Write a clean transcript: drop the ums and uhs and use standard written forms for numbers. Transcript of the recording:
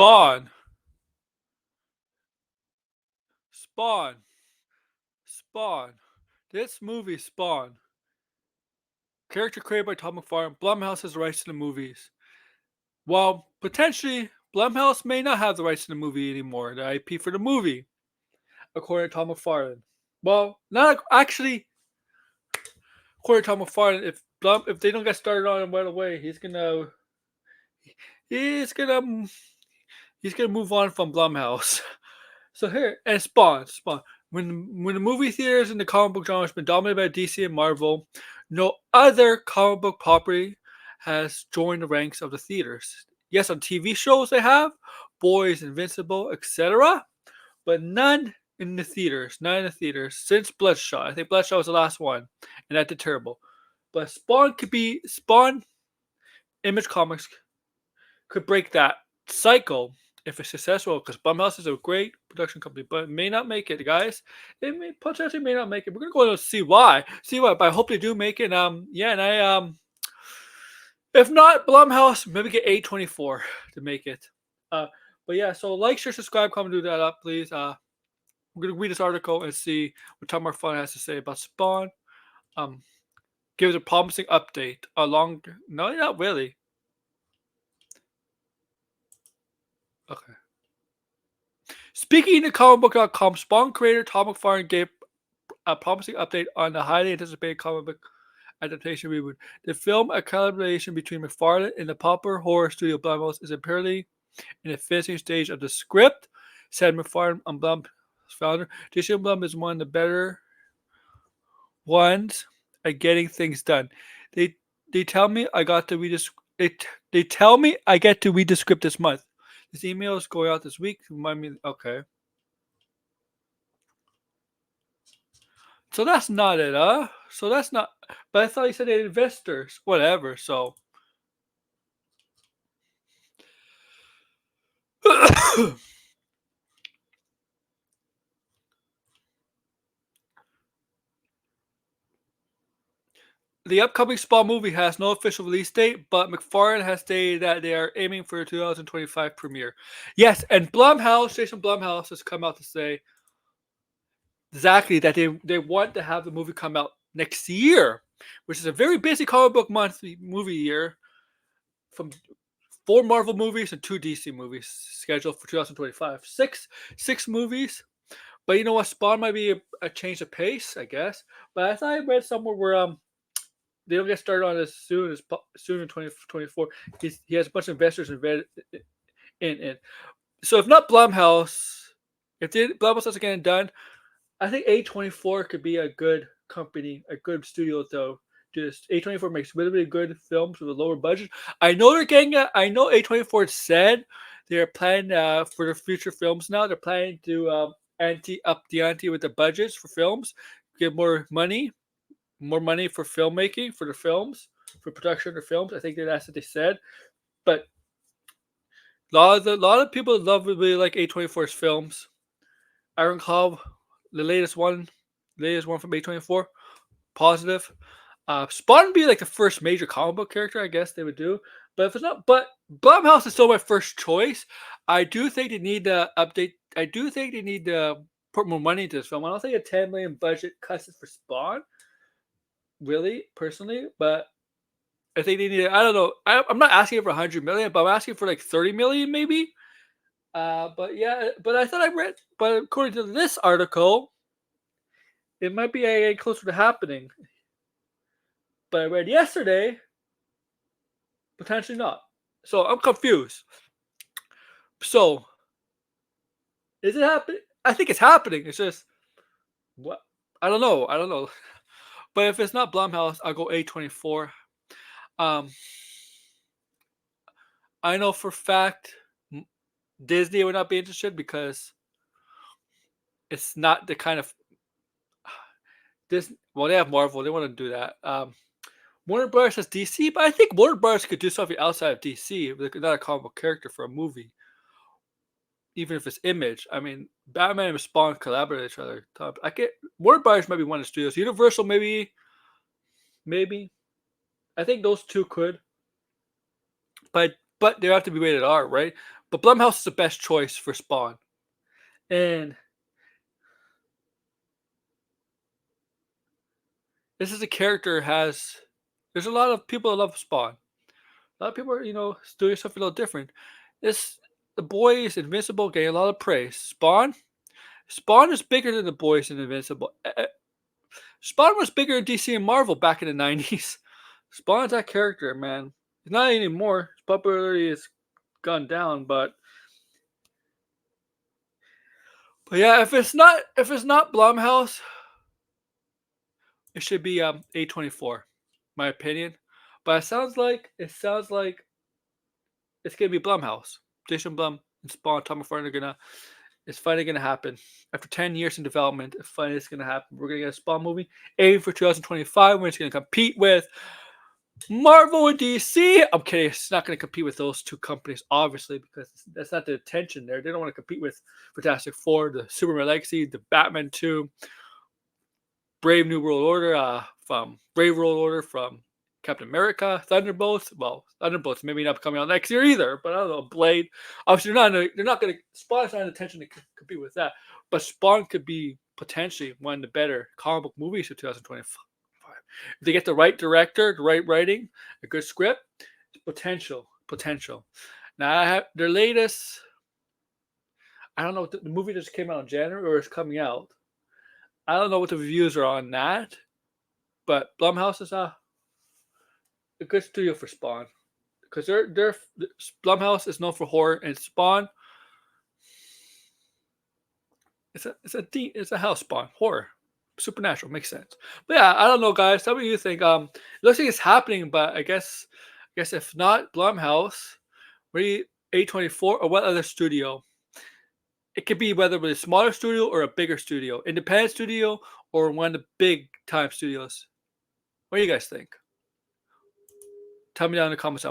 Spawn. Spawn. Spawn. This movie, Spawn. Character created by Todd McFarlane. Blumhouse has the rights to the movies. Well, potentially, Blumhouse may not have the rights to the movie anymore, the IP for the movie, according to Todd McFarlane. Well, not actually, according to Todd McFarlane, if they don't get started on it right away, he's gonna move on from Blumhouse. So here, and Spawn. When the movie theaters and the comic book genre has been dominated by DC and Marvel, no other comic book property has joined the ranks of the theaters. Yes, on TV shows they have, Boys, Invincible, etc., but none in the theaters. None in the theaters since Bloodshot. I think Bloodshot was the last one, and that did terrible. But Spawn. Image Comics could break that cycle if it's successful, because Blumhouse is a great production company, but it may not make it, guys. It may potentially may not make it. We're gonna go and see why. But I hope they do make it. If not Blumhouse, maybe get A24 to make it. But yeah, so like, share, subscribe, comment, do that up, please. We're gonna read this article and see what Todd McFarlane has to say about Spawn. Gives a promising update. No, not really. Okay. Speaking to comicbook.com, Spawn creator Todd McFarlane gave a promising update on the highly anticipated comic book adaptation reboot. The film, a collaboration between McFarlane and the popular horror studio Blumhouse, is apparently in the finishing stage of the script, said McFarlane on Blum's founder. DC Blum is one of the better ones at getting things done. They tell me I got to read They tell me I get to read the script this month. This email is going out this week to remind me. Okay. So that's not it, huh? So that's not. But I thought you said they had investors. Whatever, so. The upcoming Spawn movie has no official release date, but McFarlane has stated that they are aiming for a 2025 premiere. Yes, and Jason Blumhouse has come out to say exactly that they want to have the movie come out next year, which is a very busy comic book movie year, from 4 Marvel movies and 2 DC movies scheduled for 2025. Six movies. But you know what? Spawn might be a change of pace, I guess. But I thought I read somewhere where they don't get started on as soon in 2024. He has a bunch of investors in it. So if not Blumhouse, Blumhouse doesn't get it done, I think A24 could be a good company, a good studio though. Just A24 makes really good films with a lower budget. I know A24 said they're planning for the future films now. They're planning to up the ante with the budgets for films, get more money for filmmaking for the films, for production of the films. I think that's what they said. But a lot of people really like A24's films. Iron Claw, the latest one from A24, positive. Spawn would be like the first major comic book character, I guess they would do. But if it's not, but Blumhouse is still my first choice. I do think they need to update. I do think they need to put more money into this film. I don't think a 10 million budget cuts it for Spawn, really, personally. But I think they need. I don't know. I'm not asking for 100 million, but I'm asking for like 30 million, maybe. But yeah, but I thought I read. But according to this article, it might be getting closer to happening. But I read yesterday, potentially not. So I'm confused. So, is it happening? I think it's happening. It's just what I don't know. But if it's not Blumhouse, I'll go A24. I know for a fact Disney would not be interested because it's not the kind of this. Well, they have Marvel. They want to do that. Warner Bros. Has DC, but I think Warner Bros. Could do something outside of DC, not a comic book character for a movie. Even if it's Image, I mean, Batman and Spawn collaborate with each other. Warner Bros. Might be one of the studios. Universal, maybe. I think those two could, but they have to be rated R, right? But Blumhouse is the best choice for Spawn. And this is a character has. There's a lot of people that love Spawn. A lot of people are, doing something a little different. This The Boys, Invincible, getting a lot of praise. Spawn is bigger than The Boys and Invincible. Spawn was bigger in DC and Marvel back in the 90s. Spawn's that character, man. He's not anymore. His popularity has gone down, but yeah, if it's not Blumhouse, it should be A24, my opinion. But it sounds like it's gonna be Blumhouse. Jason Blum and Spawn, Tom McFarlane are gonna. It's finally gonna happen. After 10 years in development, it's finally gonna happen. We're gonna get a Spawn movie, aiming for 2025, when it's gonna compete with Marvel and DC. I'm kidding. It's not gonna compete with those two companies, obviously, because that's not the intention there. They don't want to compete with Fantastic Four, the Superman Legacy, the Batman 2, Brave New World Order, from Brave World Order from Captain America, Thunderbolts. Well, Thunderbolts maybe not coming out next year either, but I don't know. Blade. Obviously, they're not going to. Spawn's not intention to compete with that, but Spawn could be potentially one of the better comic book movies of 2025. If they get the right director, the right writing, a good script, potential. Now I have their latest. I don't know what the movie just came out in January or is coming out. I don't know what the reviews are on that, but Blumhouse is a good studio for Spawn, because they're Blumhouse is known for horror, and Spawn it's a house Spawn horror, supernatural, makes sense. But yeah, I don't know, guys. Tell me what you think. It looks like it's happening, but I guess if not Blumhouse, maybe A24 or what other studio? It could be whether it's a smaller studio or a bigger studio, independent studio or one of the big time studios. What do you guys think? Tell me down in the comments down below.